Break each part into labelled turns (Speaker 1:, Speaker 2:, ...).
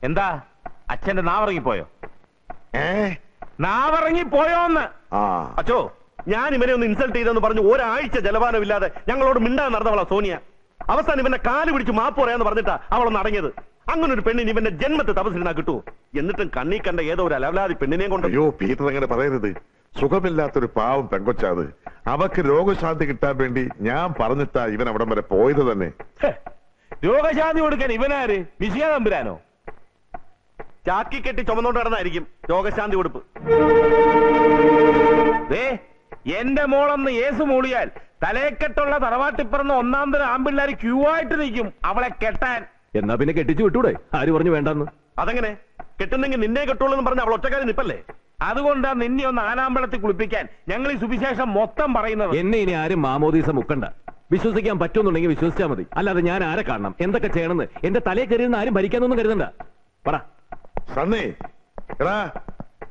Speaker 1: എന്താ അച്ഛന്റെ നാവിറങ്ങിപ്പോയോ? നാവിറങ്ങിപ്പോയോന്ന്?
Speaker 2: അച്ചോ, ഞാൻ ഇവനെ ഒന്ന് ഇൻസൾട്ട് ചെയ്തെന്ന് പറഞ്ഞു ഒരാഴ്ച ജലപാനമില്ലാതെ ഞങ്ങളോട് മിണ്ടാൻ നടന്നവളാ സോനിയ. അവസാനം ഇവന്റെ കാല് പിടിച്ച് മാപ്പ് പറയാന്ന് പറഞ്ഞിട്ടാ അവളൊന്ന് അടങ്ങിയത്. അങ്ങനെ ഒരു പെണ്ണിന് ഇവന്റെ ജന്മത്തെ തപസ്സിനാ കിട്ടുമോ? എന്നിട്ടും കണ്ണീ കണ്ട ഏതോ ഒരു അലവലാതി പെണ്ണിനെയും കൊണ്ട്.
Speaker 3: അയ്യോ പീറ്റർ, അങ്ങനെ പറയരുത്. സുഖമില്ലാത്തൊരു പാവം പെങ്കൊച്ചാത്. അവക്ക് രോഗശാന്തി കിട്ടാൻ വേണ്ടി ഞാൻ പറഞ്ഞിട്ടാ ഇവൻ അവിടം വരെ പോയത് തന്നെ.
Speaker 1: രോഗശാന്തി കൊടുക്കാൻ ഇവനാര്? വിജയ തമ്പുരാനോ?
Speaker 2: ചാക്കി കെട്ടി ചുമന്നോണ്ട് നടന്നായിരിക്കും രോഗശാന്തി കൊടുപ്പ്.
Speaker 1: എന്റെ മോളൊന്ന് യേസു മൂളിയാൽ തലയെക്കെട്ടുള്ള തറവാട്ടിപ്പറന്ന് ഒന്നാം തരം ആമ്പിള്ളേർ ക്യൂ ആയിട്ട് നിൽക്കും അവളെ കെട്ടാൻ.
Speaker 4: എന്നാ പിന്നെ കെട്ടിച്ചു വിട്ടൂടെ? ആര് പറഞ്ഞു വേണ്ടെന്ന്?
Speaker 2: അതെങ്ങനെ? കെട്ടുന്നെങ്കിൽ നിന്നെ കെട്ടുള്ളൂ എന്ന് പറഞ്ഞ അവൾ ഒറ്റക്കാരി നിപ്പല്ലേ?
Speaker 1: അതുകൊണ്ടാ നിന്നെ ഒന്ന് ആനാമ്പളത്തിൽ കുളിപ്പിക്കാൻ ഞങ്ങൾ ഈ സുവിശേഷം മൊത്തം പറയുന്നത്.
Speaker 4: എന്നെ ഇനി ആരും മാമോദീസ മുക്കണ്ട. വിശ്വസിക്കാൻ പറ്റുമെന്നുണ്ടെങ്കിൽ വിശ്വസിച്ചാൽ മതി. അല്ലാതെ ഞാൻ ആരെ കാണണം, എന്തൊക്കെ ചെയ്യണമെന്ന് എന്റെ തലയെ കയറിയെന്ന് ആരും ഭരിക്കാനൊന്നും കരുതണ്ട. പറ
Speaker 3: സണ്ണി, എടാ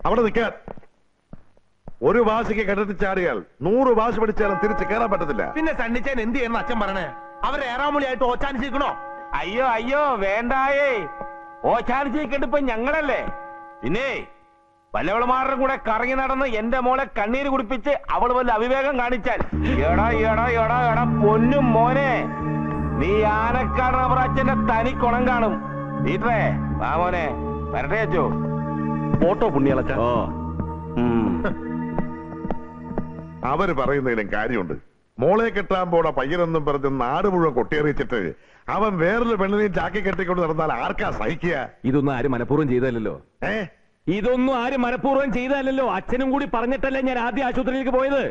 Speaker 3: അവിടെ നിൽക്കാൻ. ഒരു ഭാഷയ്ക്ക് കിണറ്റി ചാടിയാൽ 100 ഭാഷ പഠിച്ചാലും തിരിച്ച് കയറാൻ പറ്റത്തില്ല.
Speaker 5: പിന്നെ സണ്ണിച്ചൻ എന്ത് ചെയ്യണം അച്ഛൻ പറഞ്ഞേ? അവർ ഏറാമൂളിയായിട്ട് ഓച്ചാനിച്ചിരിക്കണോ?
Speaker 1: അയ്യോ അയ്യോ വേണ്ടായേ. ഓച്ചാനിച്ചിരിക്കണ്ടിപ്പോ ഞങ്ങളല്ലേ. പിന്നെ വല്ലവളുമാരുടെ കൂടെ കറങ്ങി നടന്ന് എന്റെ മോളെ കണ്ണീര് കുടിപ്പിച്ച് അവള് വല്ല അവിവേകം കാണിച്ചാൽ എടാ എടാ എടാ എടാ പൊന്നും മോനെ, നീ ആനക്കാട് റബ്ബറച്ചന്റെ തനി കുണം കാണും. വീട്ടേ വാ മോനെ, വരട്ടെ അച്ചോ.
Speaker 2: ഫോട്ടോ പുണ്യാളച്ച.
Speaker 3: അവര് പറയുന്നതിലും കാര്യമുണ്ട്. മോളെ കെട്ടാൻ പോണ പയ്യനെന്നും പറഞ്ഞ് നാട് മുഴുവൻ കൊട്ടിയറിയിച്ചിട്ട് അവൻ വേറൊരു പെണ്ണിനെയും ചാക്കി കെട്ടിക്കൊണ്ട് നടന്നാൽ ആർക്കാ സഹിക്കുക?
Speaker 4: ഇതൊന്നും ആരും മനഃപൂർവ്വം ചെയ്തല്ലോ. ഇതൊന്നും ആരും മനഃപൂർവ്വം ചെയ്തല്ലോ. അച്ഛനും കൂടി പറഞ്ഞിട്ടല്ലേ ഞാൻ ആദ്യം ആശുപത്രിയിലേക്ക് പോയത്.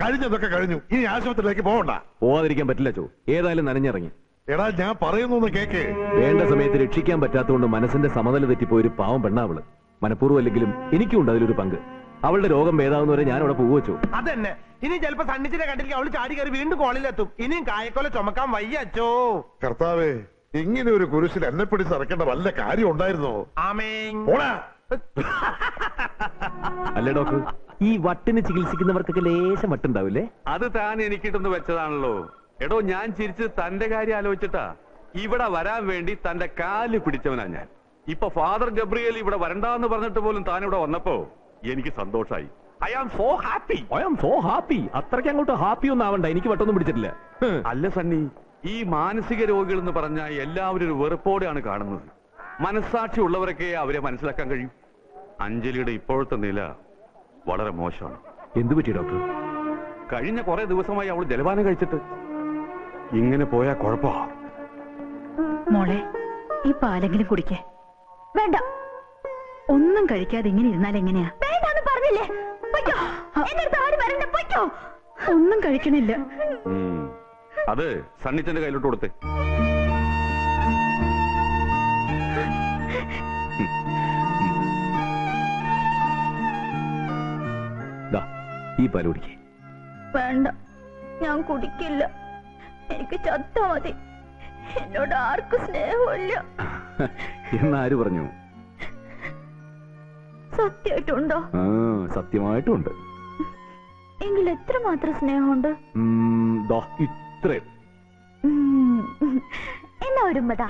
Speaker 3: കഴിഞ്ഞതൊക്കെ കഴിഞ്ഞു. ഇനി ആശുപത്രിയിലേക്ക് പോകണ്ട.
Speaker 4: പോവാതിരിക്കാൻ പറ്റില്ല ചോ. ഏതായാലും നനഞ്ഞിറങ്ങി.
Speaker 3: എടാ ഞാൻ പറയുന്നു കേക്ക്.
Speaker 4: വേണ്ട സമയത്ത് രക്ഷിക്കാൻ പറ്റാത്തതുകൊണ്ട് മനസ്സിന്റെ സമനില തെറ്റിപ്പോയൊരു പാവം പെണ്ണാവള്. മനഃപൂർവ്വം അല്ലെങ്കിലും എനിക്കുണ്ട് അതിലൊരു പങ്ക്. അവളുടെ രോഗം ഭേദാവുന്നവരെ ഞാൻ അവിടെ പോവുവെച്ചു.
Speaker 5: അതന്നെ. ഇനി ചിലപ്പോ സണ്ണിച്ചിനെ കണ്ടിരിക്കും അവള് ചാടി കയറി വീണ്ടും കോളിലെത്തും. ഇനിയും കായക്കൊല ചുമക്കാൻ വയ്യ അച്ചോ.
Speaker 3: കർത്താവേ, ഇങ്ങനെ ഒരു കുരിശിൽ എന്നെ പിടിച്ച് ഇറക്കേണ്ട വല്ല കാര്യം ഉണ്ടായിരുന്നോ?
Speaker 4: അല്ലേ ഡോക്ടർ, ഈ വട്ടിന് ചികിത്സിക്കുന്നവർക്കൊക്കെ ലേശം വട്ടുണ്ടാവില്ലേ?
Speaker 6: അത് താൻ എനിക്കിട്ടൊന്ന് വെച്ചതാണല്ലോ. എടോ, ഞാൻ ചിരിച്ച് തന്റെ കാര്യം ആലോചിച്ചിട്ടാ ഇവിടെ വരാൻ വേണ്ടി തന്റെ കാല് പിടിച്ചവനാ ഞാൻ. ഇപ്പൊ ഫാദർ ഗബ്രിയേൽ ഇവിടെ വരണ്ടാന്ന് പറഞ്ഞിട്ട് പോലും താൻ ഇവിടെ വന്നപ്പോ എനിക്ക് സന്തോഷായി. I am so happy.
Speaker 4: I am so happy. അത്രയ്ക്ക് അങ്ങോട്ട് ഹാപ്പി ഒന്നും ആവണ്ട. എനിക്ക് വട്ടൊന്നും പിടിച്ചിട്ടില്ല.
Speaker 6: അല്ല സണ്ണി, ഈ മാനസിക രോഗികൾ എന്ന് പറഞ്ഞാൽ എല്ലാവരും ഒരു വെറുപ്പോടെയാണ് കാണുന്നത്. മനസ്സാക്ഷി ഉള്ളവരൊക്കെ അവരെ മനസ്സിലാക്കാൻ കഴിയും. അഞ്ജലിയുടെ ഇപ്പോഴത്തെ നില വളരെ മോശമാണ്.
Speaker 4: എന്തു പറ്റി ഡോക്ടർ?
Speaker 6: കഴിഞ്ഞ കുറെ ദിവസമായി അവൾ ജലപാനം കഴിച്ചിട്ട്. ഇങ്ങനെ പോയാ കുഴപ്പാ.
Speaker 7: മോളെ, ഈ പാലെങ്കിലും കുടിക്കേ. വേണ്ട, ഒന്നും കഴിക്കാതെ ഇങ്ങനെ ഇരുന്നാൽ എങ്ങനെയാ? വേണ്ടാന്ന് പറഞ്ഞില്ലേ? ഒന്നും കഴിക്കണില്ല.
Speaker 6: അത് സണ്ണിച്ചന്റെ കയ്യിലോട്ട് കൊടുത്തേ.
Speaker 4: ഈ പാല് കുടിക്കേ.
Speaker 7: വേണ്ട, ഞാൻ കുടിക്കില്ല. എനിക്ക് ചത്താ മതി. എന്നോട് ആർക്കും സ്നേഹമില്ല.
Speaker 4: എന്നാര് പറഞ്ഞു?
Speaker 7: സത്യമായിട്ടുണ്ടോ?
Speaker 4: സത്യമായിട്ടും ഉണ്ട്.
Speaker 7: എങ്കിൽ എത്രമാത്രം സ്നേഹമുണ്ട്?
Speaker 4: ഇത്രയും.
Speaker 7: എന്നാ ഒരുമ്പതാ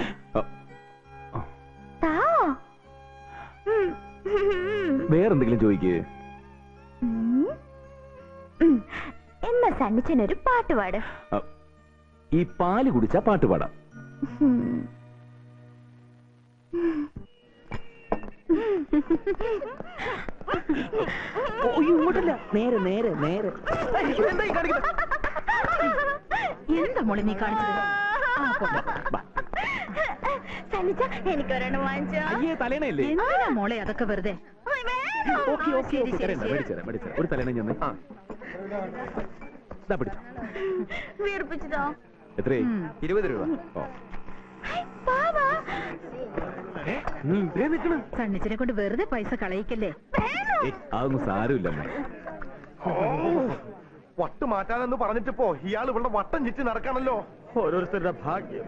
Speaker 4: വേറെന്തെങ്കിലും ചോദിക്കേ.
Speaker 7: എന്നാ സണ്ണിച്ചനൊരു പാട്ട് പാട്.
Speaker 4: ഈ പാല് കുടിച്ചാ പാട്ട് പാടാം.
Speaker 8: ഇങ്ങോട്ടല്ല, നേരെ നേരെ നേരെ.
Speaker 7: എന്താ മോളെ നീ കാണിച്ചത്? എനിക്കൊരെണ്ണം വാങ്ങിച്ചോ. എന്തിനാ മോളെ അതൊക്കെ വെറുതെ?
Speaker 4: ഒരു തലേണ ഞാൻ പിടിച്ചോ.
Speaker 7: വീർപ്പിച്ചതോ?
Speaker 4: എത്രയായി? 20 രൂപ.
Speaker 7: സണ്ണിച്ചിനെ കൊണ്ട് വെറുതെ പൈസ കളയിക്കല്ലേ.
Speaker 4: അതൊന്നും സാരമില്ല.
Speaker 5: വട്ട് മാറ്റാനെന്ന് പറഞ്ഞിട്ടിപ്പോ ഇയാൾ ഇവിടെ വട്ടം ചുറ്റി നടക്കാണല്ലോ.
Speaker 2: ഓരോരുത്തരുടെ ഭാഗ്യം.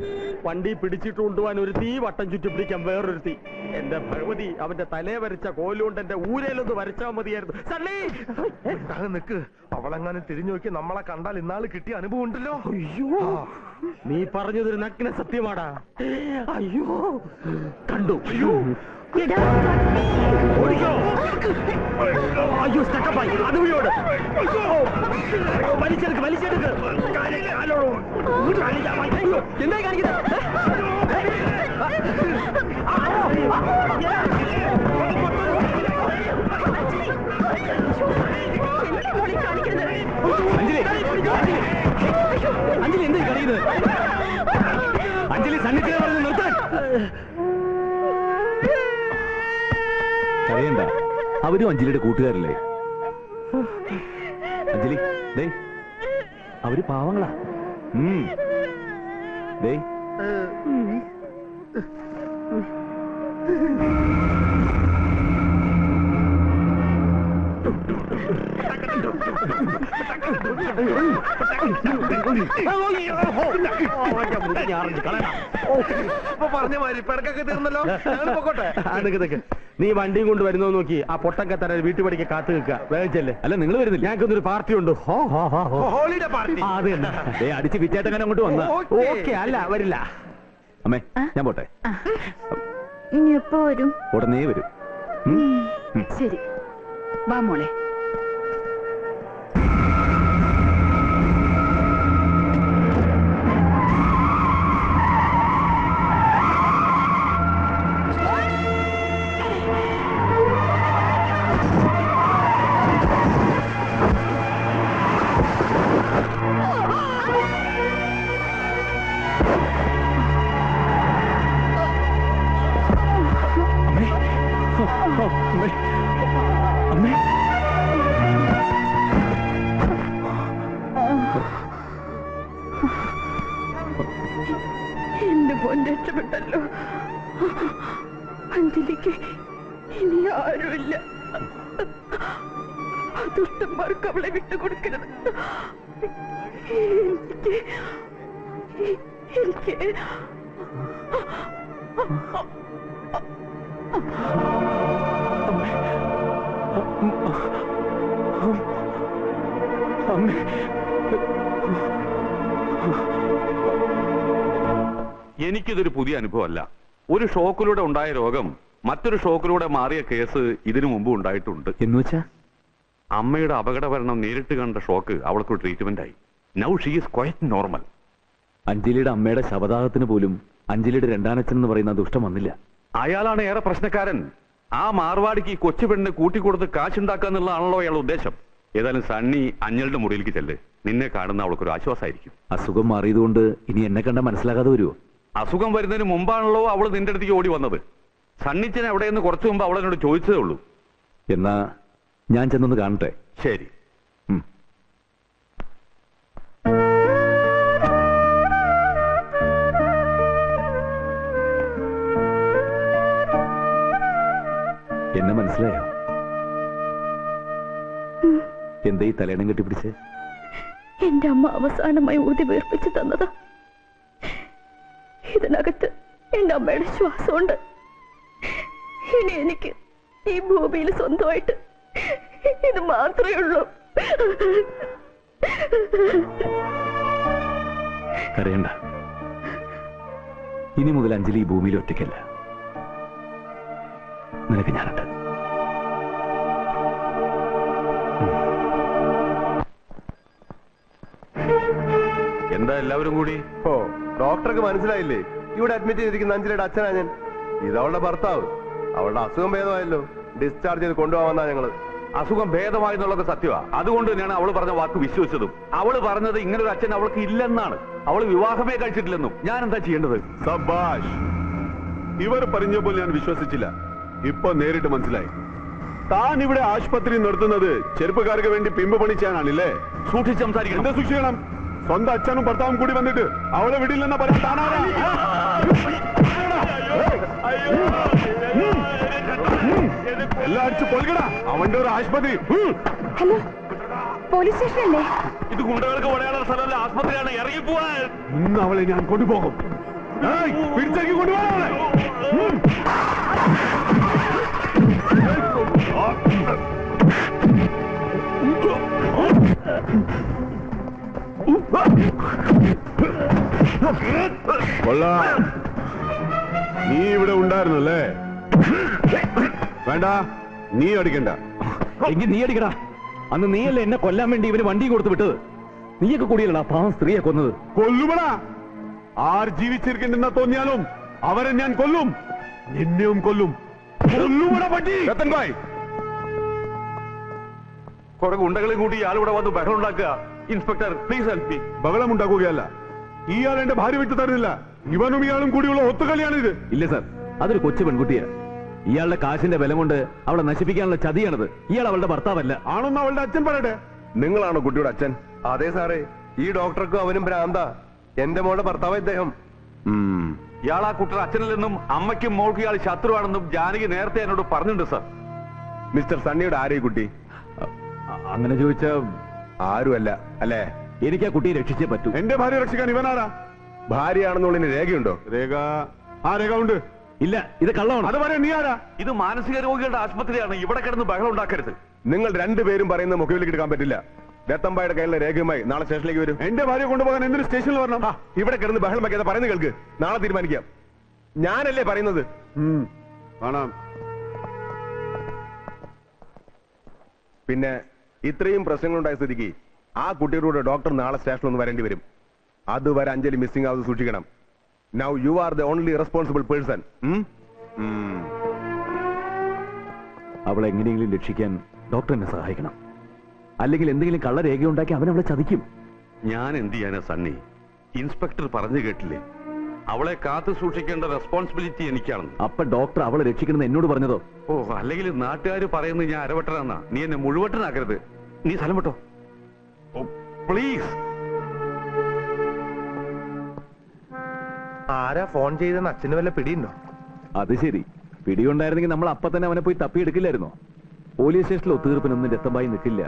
Speaker 2: വണ്ടി പിടിച്ചിട്ട് കൊണ്ടുപോകാൻ ഒരു തീ വട്ടം ചുറ്റി പിടിക്കാൻ വേറൊരു തീ. എന്റെ ഭഗവതി, അവന്റെ തലേ വരച്ച കോലുകൊണ്ട് എന്റെ ഊരയിലൊന്ന് വരച്ചാൽ മതിയായിരുന്നു. സണ്ണി
Speaker 5: നിക്ക്, അവളെങ്ങാനും തിരിഞ്ഞു നോക്കി നമ്മളെ കണ്ടാൽ ഇന്നാള് കിട്ടിയ അനുഭവം ഉണ്ടല്ലോ.
Speaker 2: അയ്യോ, നീ പറഞ്ഞതൊരു നഗ്ന സത്യമാടാ. അയ്യോ, കണ്ടു. അയ്യോ, ഓടിക്കോ. അയ്യോ, സ്റ്റക്കപ്പായി. അതുവഴിയോട് വലിച്ചെടുക്ക്, വലിച്ചെടുക്ക്. എന്താ കാണിക്കുന്നത്?
Speaker 4: അഞ്ജലി എന്താ കളിയുന്നത്? അഞ്ജലി സന്നിധിയെ പറഞ്ഞു നിർത്താൻ. അറിയണ്ട, അവരും അഞ്ജലിയുടെ കൂട്ടുകാരല്ലേ. അഞ്ജലി, ദേ അവര് പാവങ്ങളാ. ദേ
Speaker 5: പറഞ്ഞ മാതിരി പിടക്കൊക്കെ തീർന്നല്ലോ. പൊക്കോട്ടെ.
Speaker 2: നീ വണ്ടിയും കൊണ്ട് വരുന്നോ നോക്കി ആ പൊട്ടൊക്കെ തര വീട്ടു പഠിക്കാൻ കാത്തു നിൽക്കുക. വേഗച്ചല്ലേ.
Speaker 4: അല്ല, നിങ്ങൾ വരുന്നില്ല?
Speaker 2: ഞങ്ങൾക്കൊന്നൊരു പാർട്ടി ഉണ്ട്.
Speaker 5: Holiday party.
Speaker 2: അത് തന്നെ.
Speaker 4: അടിച്ച് വിറ്റേട്ടങ്ങനെ അങ്ങോട്ട് വന്ന.
Speaker 2: ഓക്കെ. അല്ല, വരില്ല.
Speaker 4: അമ്മേ, ഞാൻ പോട്ടെ.
Speaker 7: ഇനി എപ്പോ വരും?
Speaker 4: ഉടനെ വരും.
Speaker 7: ശരി, വാ മോളെ. എന്റെ മോൻ രക്ഷപ്പെട്ടല്ലോ. അഞ്ജലിക്ക് ഇനി ആരുമില്ല. ദുഷ്ടന്മാർക്ക് അവളെ വിട്ടുകൊടുക്കരുത്. എനിക്ക്
Speaker 6: എനിക്കിതൊരു പുതിയ അനുഭവമല്ല. ഒരു ഷോക്കിലൂടെ ഉണ്ടായ രോഗം മറ്റൊരു ഷോക്കിലൂടെ മാറിയ കേസ് ഇതിനു മുമ്പ് ഉണ്ടായിട്ടുണ്ട്.
Speaker 4: എന്നുവെച്ചാ
Speaker 6: അമ്മയുടെ അപകടമരണം നേരിട്ട് കണ്ട ഷോക്ക് അവൾക്ക് ട്രീറ്റ്മെന്റ് ആയി. Now she is quite normal.
Speaker 4: അഞ്ജലിയുടെ അമ്മയുടെ ശവദാഹത്തിന് പോലും അഞ്ജലിയുടെ രണ്ടാനച്ഛൻ എന്ന് പറയുന്ന ദുഷ്ടം വന്നില്ല.
Speaker 6: അയാളാണ് ഏറെ പ്രശ്നക്കാരൻ. ആ മാർവാടിക്ക് ഈ കൊച്ചു പെണ്ണിന് കൂട്ടിക്കൊടുത്ത് കാശുണ്ടാക്കുക എന്നുള്ളതാണല്ലോ അയാളുടെ ഉദ്ദേശം. ഏതായാലും സണ്ണി അഞ്ജലിയുടെ മുറിയിലേക്ക് ചെല്ല്. നിന്നെ കാണുന്ന അവൾക്കൊരു ആശ്വാസമായിരിക്കും.
Speaker 4: അസുഖം മാറിയതുകൊണ്ട് ഇനി എന്നെ കണ്ട മനസ്സിലാകാതെ വരുമോ?
Speaker 6: അസുഖം വരുന്നതിന് മുമ്പാണല്ലോ അവൾ നിന്റെ അടുത്തേക്ക് ഓടി വന്നത്. സണ്ണിച്ചൻ എവിടെയെന്ന് കുറച്ചു മുമ്പ് അവളെന്നോട് ചോദിച്ചതേ ഉള്ളൂ.
Speaker 4: എന്നാ ഞാൻ ചെന്നൊന്ന് കാണട്ടെ.
Speaker 6: ശരി.
Speaker 4: എന്നെ മനസ്സിലായോ? എന്താ ഈ തലേണം കെട്ടിപ്പിടിച്ച്?
Speaker 7: എന്റെ അമ്മ അവസാനമായി ഊതി വീർപ്പിച്ചു തന്നതാ. ഇതിനകത്ത് എന്റെ അമ്മയുടെ ശ്വാസമുണ്ട്. ഇനി എനിക്ക് ഈ ഭൂമിയിൽ സ്വന്തമായിട്ട് ഇത് മാത്രമേ ഉള്ളൂ.
Speaker 4: കരയണ്ട. ഇനി മുതൽ അഞ്ജലി ഈ ഭൂമിയിൽ ഒറ്റയ്ക്കല്ല. നിനക്ക് ഞാനുണ്ട്.
Speaker 6: എന്താ എല്ലാവരും കൂടി?
Speaker 5: ഓ, ഡോക്ടർക്ക് മനസ്സിലായില്ലേ? ഇവിടെ അഡ്മിറ്റ് ചെയ്തിരിക്കുന്ന അഞ്ജലിയുടെ അച്ഛനാ ഞാൻ. ഇതവളുടെ ഭർത്താവ്. അവളുടെ അസുഖം ഭേദമായല്ലോ. ഡിസ്ചാർജ് ചെയ്ത് കൊണ്ടുപോകാമെന്നാ ഞങ്ങള്.
Speaker 6: അസുഖം ഭേദമായി എന്നുള്ളത് സത്യമാണ്. അതുകൊണ്ട് തന്നെയാണ് അവള് പറഞ്ഞ വാക്ക് വിശ്വസിച്ചതും. അവള് പറഞ്ഞത് ഇങ്ങനൊരു അച്ഛൻ അവൾക്ക് ഇല്ലെന്നാണ്. അവള് വിവാഹമേ കഴിച്ചിട്ടില്ലെന്നും. ഞാൻ എന്താ ചെയ്യേണ്ടത്?
Speaker 9: സബാഷ്. ഇവർ പറഞ്ഞ പോലെ ഞാൻ വിശ്വസിച്ചില്ല. ഇപ്പൊ നേരിട്ട് മനസ്സിലായി. താൻ ഇവിടെ ആശുപത്രി നിർത്തുന്നത് ചെറുപ്പക്കാർക്ക് വേണ്ടി പിമ്പ് പണിച്ചാണല്ലേ?
Speaker 6: സൂക്ഷിച്ച് സംസാരിക്കണം.
Speaker 9: എന്താ സൂക്ഷിക്കണം? സ്വന്തം അച്ഛനും ഭർത്താവും കൂടി വന്നിട്ട് അവളെ വിടില്ലെന്ന് പറയാൻ താനാരാ? എല്ലാം അടിച്ചു കൊൽകടാ. അവന്റെ ഒരു ആശുപത്രി.
Speaker 7: ഹലോ പോലീസ് സ്റ്റേഷനല്ലേ?
Speaker 2: ഇത് ഗുണ്ടകൾക്ക് പറയാനുള്ള സ്ഥലമല്ല, ആസ്പത്രിയാണ്. ഇറങ്ങി പോവാൻ.
Speaker 9: ഇന്ന് അവളെ ഞാൻ കൊണ്ടുപോകും. പിടിച്ചേക്ക് കൊണ്ടുപോകാൻ. കൊള്ളാം, നീ ഇവിടെ ഉണ്ടായിരുന്നല്ലേ? വേണ്ട, നീ അടിക്കണ്ട.
Speaker 4: എങ്കിൽ നീ അടിക്കടാ. അന്ന് നീയല്ലേ എന്നെ കൊല്ലാൻ വേണ്ടി ഇവന് വണ്ടി കൊടുത്തു വിട്ടത്? നീയൊക്കെ കൂടിയല്ലടാ പാവം സ്ത്രീയെ കൊന്നത്.
Speaker 9: കൊല്ലുമടാ. ആർ ജീവിച്ചിരിക്കണ്ടെന്ന് തോന്നിയാലും അവരെ ഞാൻ കൊല്ലും. നിന്നെയും കൊല്ലും. കൊല്ലുമടാ പറ്റി.
Speaker 2: രത്തൻഭായ്, കുറെ ഗുണ്ടകളെ കൂട്ടി ഇയാളിവിടെ വന്ന് ബഹളം ഉണ്ടാക്കുക. Inspector please help me.
Speaker 9: ബഹളമുണ്ടാക്കുകയല്ല. ഇയാൾ എന്റെ ഭാര്യ വിട്ടു തരുന്നില്ല. ഇവനും ഇയാളും കൂടിയുള്ള ഒത്തുകളിയാണിത്.
Speaker 4: ഇല്ല സാർ, അതൊരു കൊച്ചു പെൺകുട്ടിയാ. ഇയാളുടെ കാശിന്റെ ബലം കൊണ്ട് അവളെ നശിപ്പിക്കാനുള്ള ചതിയാണത്. ഇയാൾ അവളുടെ ഭർത്താവല്ല.
Speaker 9: ആണെന്ന് അവളുടെ അച്ഛൻ പറയട്ടെ.
Speaker 5: നിങ്ങളാണോ കുട്ടിയുടെ അച്ഛൻ? അതെ സാറേ, ഈ ഡോക്ടർക്കും അവനും ഭ്രാന്താ. എന്റെ മോളുടെ ഭർത്താവ് ഇദ്ദേഹം.
Speaker 6: ഇയാൾ ആ കുട്ടിയുടെ അച്ഛനിൽ നിന്നും അമ്മയ്ക്കും മോൾക്കും ഇയാൾ ശത്രുവാണെന്നും ജാനകി നേരത്തെ എന്നോട് പറഞ്ഞിട്ടുണ്ട് സാർ.
Speaker 5: മിസ്റ്റർ സണ്ണിയുടെ ആരെയും കുട്ടി?
Speaker 4: അങ്ങനെ ചോദിച്ചാ
Speaker 5: ആരുമല്ല അല്ലേ?
Speaker 4: എനിക്ക് ആ കുട്ടിയെ രക്ഷിച്ചേ പറ്റൂ.
Speaker 9: എന്റെ ഭാര്യ രക്ഷിക്കാൻ ഇവനാരാ?
Speaker 5: ഭാര്യയാണെന്നുള്ളതിന് രേഖയുണ്ടോ?
Speaker 9: രേഖ? ആ രേഖ ഉണ്ട്.
Speaker 4: ഇല്ല, ഇത് കള്ളമാണ്.
Speaker 9: അത് പറയാൻ നീ ആരാ?
Speaker 6: ഇത് മാനസിക രോഗികളുടെ ആശുപത്രിയാണ്. ഇവിടെ കിടന്ന് ബഹളം ഉണ്ടാക്കരുത്.
Speaker 5: നിങ്ങൾ രണ്ടുപേരും പറയുന്ന മുഖവിലേക്ക് എടുക്കാൻ പറ്റില്ല. രത്തമ്പായുടെ കയ്യിലെ രേഖയുമായി നാളെ സ്റ്റേഷനിലേക്ക് വരും.
Speaker 9: എന്റെ ഭാര്യ കൊണ്ടുപോകാൻ എന്തൊരു സ്റ്റേഷനിൽ വരണം?
Speaker 5: ഇവിടെ കിടന്ന് ബഹളം വയ്ക്കാതെ പറയുന്നത് കേൾക്ക്. നാളെ തീരുമാനിക്കാം. ഞാനല്ലേ പറയുന്നത്.
Speaker 9: കാണാം.
Speaker 5: പിന്നെ ഇത്രയും പ്രശ്നങ്ങളുണ്ടായ സ്ഥിതിക്ക് ആ കുട്ടിയുടെ ഡോക്ടർ നാളെ സ്റ്റേഷനിൽ ഒന്ന് വരേണ്ടി വരും. അതുവരെ അഞ്ജലി മിസ്സിംഗ് ആവുന്നത് സൂക്ഷിക്കണം. Now you are the only responsible person.
Speaker 4: അവളെ എങ്ങനെയെങ്കിലും രക്ഷിക്കാൻ ഡോക്ടർ എന്നെ സഹായിക്കണം. അല്ലെങ്കിൽ എന്തെങ്കിലും കള്ളരേഖ ഉണ്ടാക്കി അവൻ അവളെ ചതിക്കും.
Speaker 6: ഞാൻ എന്ത് ചെയ്യാനാ സണ്ണി? ഇൻസ്പെക്ടർ പറഞ്ഞു കേട്ടില്ലേ, അവളെ കാത്തു സൂക്ഷിക്കേണ്ട റെസ്പോൺസിബിലിറ്റി എനിക്കാണെന്ന്.
Speaker 4: അപ്പൊ ഡോക്ടർ അവളെ രക്ഷിക്കണമെന്ന് എന്നോട് പറഞ്ഞതോ?
Speaker 6: ഓ, അല്ലെങ്കിൽ നാട്ടുകാർ പറയുന്നത് ഞാൻ അരവട്ടനാന്നാ. നീ എന്നെ മുഴുവട്ടനാക്കരുത്. നീ സ്ഥലം വിട്ടോ പ്ലീസ്.
Speaker 5: ആരാ ഫോൺ ചെയ്തെന്ന് അച്ഛന് വല്ല പിടിയുണ്ടോ?
Speaker 4: അത് ശരി, പിടിയുണ്ടായിരുന്നെങ്കിൽ നമ്മൾ അപ്പൊ തന്നെ അവനെ പോയി തപ്പിയെടുക്കില്ലായിരുന്നോ? പോലീസ് സ്റ്റേഷനിൽ ഒത്തുതീർപ്പിനൊന്നും രത്തമ്പായി നിൽക്കില്ല.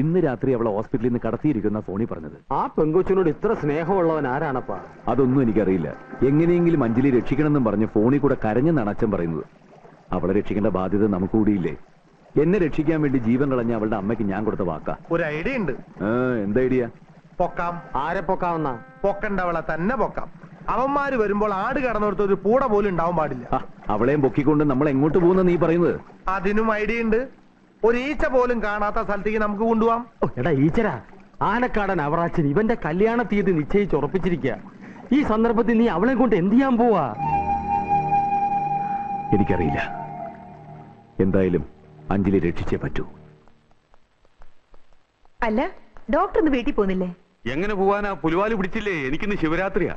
Speaker 4: ഇന്ന് രാത്രി അവളെ ഹോസ്പിറ്റലിൽ നിന്ന് കടത്തിയിരിക്കുന്ന ഫോണിൽ പറഞ്ഞത്.
Speaker 8: ആ പെങ്കൊച്ചിനോട് ഇത്ര സ്നേഹമുള്ളവൻ ആരാണപ്പാ?
Speaker 4: അതൊന്നും എനിക്കറിയില്ല. എങ്ങനെയെങ്കിലും അഞ്ജലി രക്ഷിക്കണമെന്നും പറഞ്ഞ് ഫോണിൽ കൂടെ കരഞ്ഞെന്നാണ് അച്ഛൻ പറയുന്നത്. അവളെ രക്ഷിക്കേണ്ട ബാധ്യത നമുക്ക് കൂടിയില്ലേ? എന്നെ രക്ഷിക്കാൻ വേണ്ടി ജീവൻ കളഞ്ഞ അവളുടെ അമ്മയ്ക്ക് ഞാൻ കൊടുത്ത വാക്കാ.
Speaker 5: ഒരു ഐഡിയ ഉണ്ട്.
Speaker 4: എന്താ ഐഡിയ?
Speaker 5: പൊക്കാം.
Speaker 8: ആരെ പൊക്കാവുന്ന?
Speaker 5: പൊക്കണ്ടവളെ തന്നെ പൊക്കാം. അവന്മാര് വരുമ്പോൾ ആട് കടന്നെടുത്ത് ഒരു പൂട പോലും ഉണ്ടാവാൻ പാടില്ല.
Speaker 4: അവളെയും പൊക്കിക്കൊണ്ട് നമ്മൾ എങ്ങോട്ട് പോകുന്ന നീ പറയുന്നത്?
Speaker 5: അതിനും ഐഡിയ ഉണ്ട്. ഒരു ഈച്ച പോലും കാണാത്ത സ്ഥലത്തേക്ക് നമുക്ക് കൊണ്ടുപോവാം.
Speaker 8: എടാ ഈച്ചരാ, ആനക്കാടൻ അവറാച്ചൻ ഇവന്റെ കല്യാണ തീയതി നിശ്ചയിച്ചുറപ്പിച്ചിരിക്കുക. ഈ സന്ദർഭത്തിൽ നീ അവളെ കൊണ്ട് എന്ത് ചെയ്യാൻ പോവാ?
Speaker 4: എനിക്കറിയില്ല. എന്തായാലും അഞ്ജലി രക്ഷിച്ചേ പറ്റൂ.
Speaker 7: അല്ല, ഡോക്ടർ ഇന്ന് വീട്ടിൽ പോകുന്നില്ലേ?
Speaker 6: എങ്ങനെ പോവാനാ? പുലിവാല് പിടിച്ചില്ലേ? എനിക്കിന്ന് ശിവരാത്രിയാ.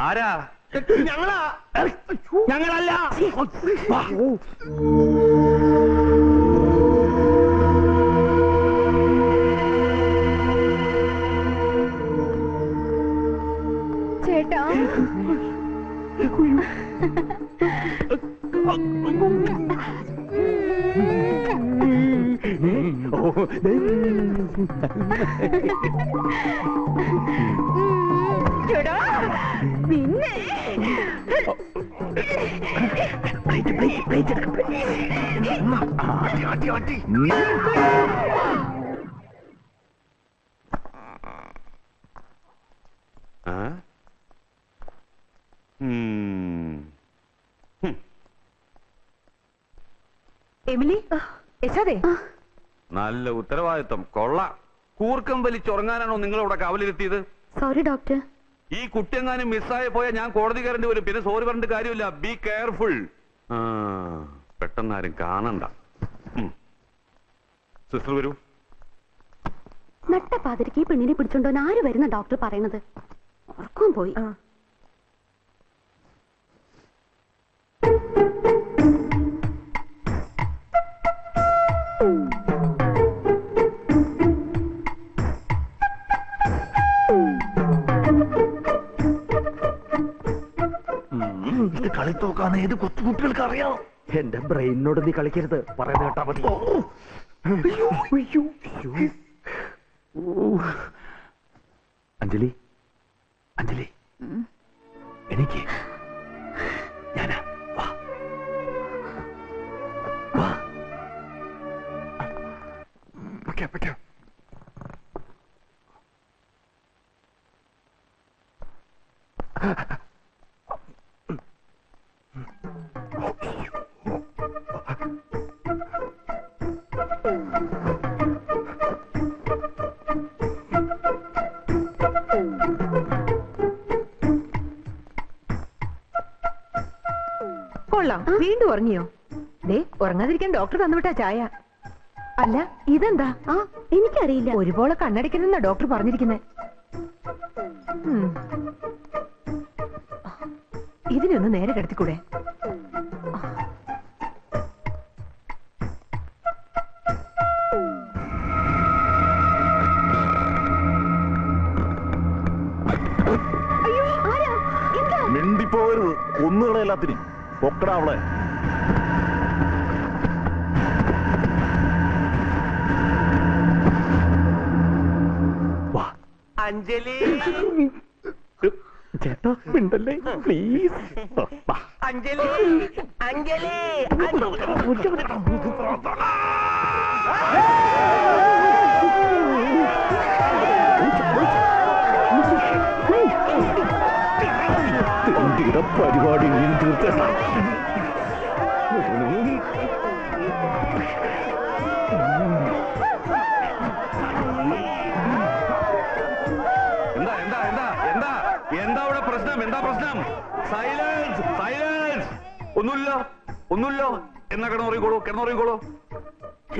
Speaker 6: ആരാ?
Speaker 8: ഞങ്ങളല്ല.
Speaker 7: ചേട്ടാ, ചേട്ടാ പിന്നെ എമിലി, യശോദേ,
Speaker 6: നല്ല ഉത്തരവാദിത്വം. കൊള്ളാം. കൂർക്കം വലിച്ചുറങ്ങാനാണോ നിങ്ങളിവിടെ കാവലിരുത്തിയത്?
Speaker 7: Sorry doctor.
Speaker 6: ഈ കുട്ടിയെങ്ങാനും മിസ്സായി പോയാൽ ഞാൻ കോടതി കയറേണ്ടി വരും. പിന്നെ സോറി പറഞ്ഞിട്ട് കാര്യമില്ല. Be careful. പെട്ടെന്നാരും കാണണ്ട. സിസ്റ്റർ വരൂ.
Speaker 7: നട്ട പാതിരിക്ക് ഈ പെണ്ണിനെ പിടിച്ചോണ്ടോന്ന് ആര് വരുന്ന ഡോക്ടർ പറയണത്? ഉറക്കം പോയി.
Speaker 4: എന്ത് കളി തോക്കാന്ന് ഏത് കൊച്ചുകുട്ടികൾക്ക് അറിയാം.
Speaker 8: എന്റെ ബ്രെയിനോട് നീ കളിക്കരുത്, പറയുന്നത് കേട്ടാ മതി.
Speaker 4: അഞ്ജലി, അഞ്ജലി, എനിക്ക് ഞാനാ. വാ വാ. പറ്റോ
Speaker 10: കൊള്ളാം, വീണ്ടും ഉറങ്ങിയോ? ദേ, ഉറങ്ങാതിരിക്കാൻ ഡോക്ടർ തന്നുവിട്ടാ ചായ. അല്ല, ഇതെന്താ?
Speaker 7: എനിക്കറിയില്ല.
Speaker 10: ഒരുപോലെ കണ്ണടയ്ക്കരുതെന്നാ ഡോക്ടർ പറഞ്ഞിരിക്കുന്നത്. ഇതിനൊന്ന് നേരെ കിടത്തിക്കൂടെ?
Speaker 2: മിണ്ടിപ്പോകരുത്, കൊന്നുകളെ എല്ലാത്തിനും. പൊക്കടാ അവളെ.
Speaker 1: അഞ്ജലി,
Speaker 8: ചേട്ടാ മിണ്ടല്ലേ പ്ലീസ്.
Speaker 1: അഞ്ജലി, അഞ്ജലി.
Speaker 4: പരിപാടി തീർച്ചയായും
Speaker 6: എന്താ എന്താ എന്താ എന്താ എന്താ ഇവിടെ പ്രശ്നം? എന്താ പ്രശ്നം? Silence, silence. ഒന്നുമില്ല, ഒന്നുമില്ല. എന്നാ കിടന്നുറങ്ങിക്കോളൂ, കിടന്നുറങ്ങിക്കോളൂ.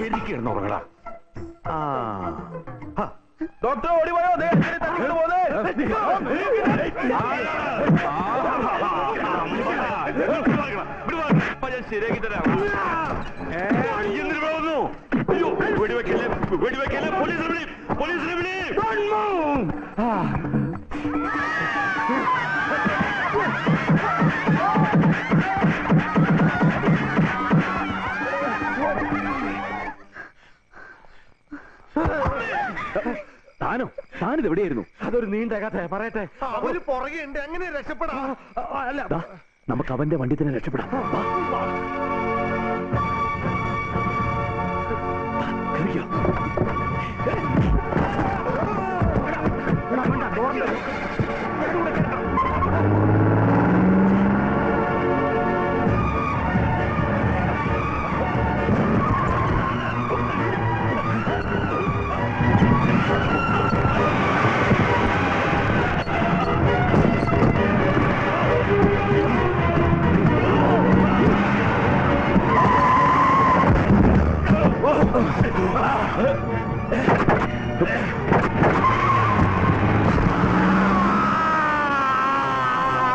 Speaker 6: എനിക്ക് കിടന്നുറങ്ങടാ.
Speaker 2: ഡോക്ടർ ഓടിപ്പോയോ?
Speaker 6: ഞാൻ ശരിയാക്കി തരാം. വെടിവെക്കല്ലേ, വെടിവെക്കല്ലേ. പോലീസിനെ വിളി, പോലീസിനെ വിളി.
Speaker 4: താനിത് എവിടെയായിരുന്നു?
Speaker 8: അതൊരു നീണ്ട കഥ, പറയട്ടെ.
Speaker 2: അവര് പുറകെ ഉണ്ട്, എങ്ങനെ രക്ഷപ്പെടാം?
Speaker 8: അല്ല,
Speaker 4: നമുക്ക് അവന്റെ വണ്ടി തന്നെ രക്ഷപ്പെടാം.